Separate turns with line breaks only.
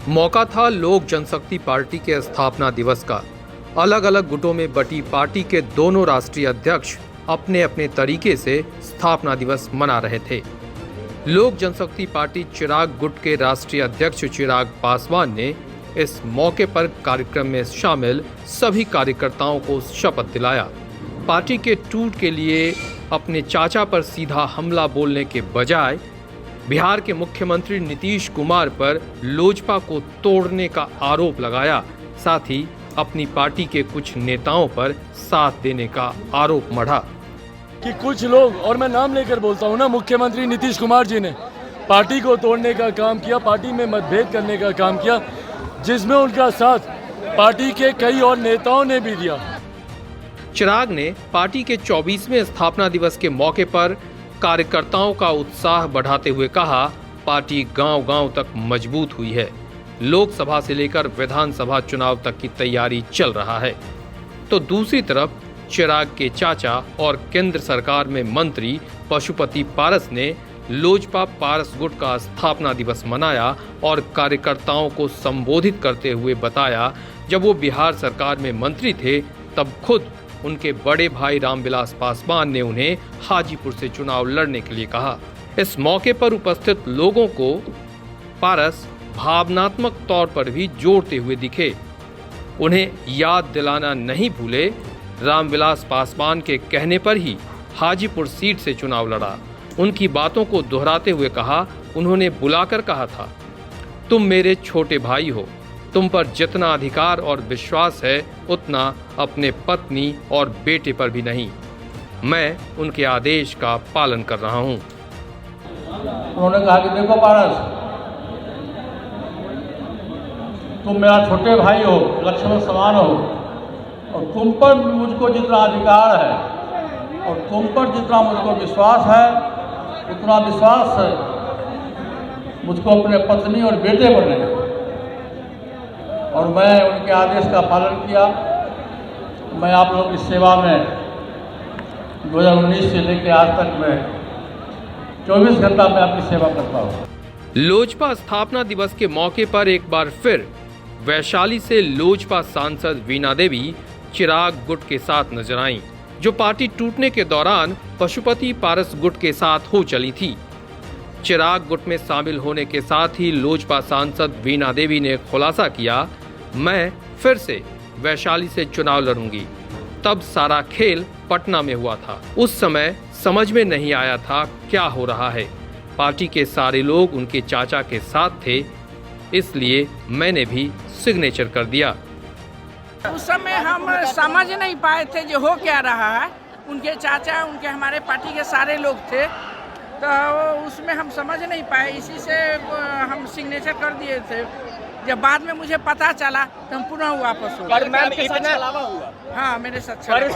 मौका था लोक जनशक्ति पार्टी के स्थापना दिवस का। अलग अलग गुटों में बटी पार्टी के दोनों राष्ट्रीय अध्यक्ष अपने अपने तरीके से स्थापना दिवस मना रहे थे। लोक जनशक्ति पार्टी चिराग गुट के राष्ट्रीय अध्यक्ष चिराग पासवान ने इस मौके पर कार्यक्रम में शामिल सभी कार्यकर्ताओं को शपथ दिलाया। पार्टी के टूट के लिए अपने चाचा पर सीधा हमला बोलने के बजाय बिहार के मुख्यमंत्री नीतीश कुमार पर लोजपा को तोड़ने का आरोप लगाया। साथ ही अपनी पार्टी के कुछ नेताओं पर साथ देने का आरोप मढ़ा
कि कुछ लोग, और मैं नाम लेकर बोलता हूं ना, मुख्यमंत्री नीतीश कुमार जी ने पार्टी को तोड़ने का काम किया, पार्टी में मतभेद करने का काम किया, जिसमें उनका साथ पार्टी के कई और नेताओं ने भी दिया।
चिराग ने पार्टी के 24वें स्थापना दिवस के मौके पर कार्यकर्ताओं का उत्साह बढ़ाते हुए कहा, पार्टी गांव-गांव तक मजबूत हुई है। लोकसभा से लेकर विधानसभा चुनाव तक की तैयारी चल रहा है। तो दूसरी तरफ चिराग के चाचा और केंद्र सरकार में मंत्री पशुपति पारस ने लोजपा पारस गुट का स्थापना दिवस मनाया और कार्यकर्ताओं को संबोधित करते हुए बताया, जब वो बिहार सरकार में मंत्री थे तब खुद उनके बड़े भाई रामविलास पासवान ने उन्हें हाजीपुर से चुनाव लड़ने के लिए कहा। इस मौके पर उपस्थित लोगों को पारस भावनात्मक तौर पर भी जोड़ते हुए दिखे। उन्हें याद दिलाना नहीं भूले, रामविलास पासवान के कहने पर ही हाजीपुर सीट से चुनाव लड़ा। उनकी बातों को दोहराते हुए कहा, उन्होंने बुलाकर कहा था, तुम मेरे छोटे भाई हो, तुम पर जितना अधिकार और विश्वास है उतना अपने पत्नी और बेटे पर भी नहीं। मैं उनके आदेश का पालन कर रहा हूं।
उन्होंने कहा कि देखो पारस, तुम मेरा छोटे भाई हो, लक्ष्मण समान हो, और तुम पर मुझको जितना अधिकार है और तुम पर जितना मुझको विश्वास है उतना विश्वास है मुझको अपने पत्नी और बेटे पर नहीं। और मैं उनके आदेश का पालन किया। मैं आप लोगों की सेवा में 2019 से लेकर आज तक मैं 24 घंटा में आपकी सेवा करता हूँ।
लोजपा स्थापना दिवस के मौके पर एक बार फिर वैशाली से लोजपा सांसद वीणा देवी चिराग गुट के साथ नजर आईं, जो पार्टी टूटने के दौरान पशुपति पारस गुट के साथ हो चली थी। चिराग गुट में शामिल होने के साथ ही लोजपा सांसद वीणा देवी ने खुलासा किया, मैं फिर से वैशाली से चुनाव लड़ूंगी। तब सारा खेल पटना में हुआ था। उस समय समझ में नहीं आया था क्या हो रहा है। पार्टी के सारे लोग उनके चाचा के साथ थे, इसलिए मैंने भी सिग्नेचर कर दिया।
उस समय हम समझ नहीं पाए थे जो हो क्या रहा है। उनके चाचा, उनके हमारे पार्टी के सारे लोग थे, तो उसमें हम समझ नहीं पाए, इसी से हम सिग्नेचर कर दिए थे। जब बाद में मुझे पता चला तो हम पुनः वापस हो गए।
मैम इतना हुआ?
हाँ, मेरे साथ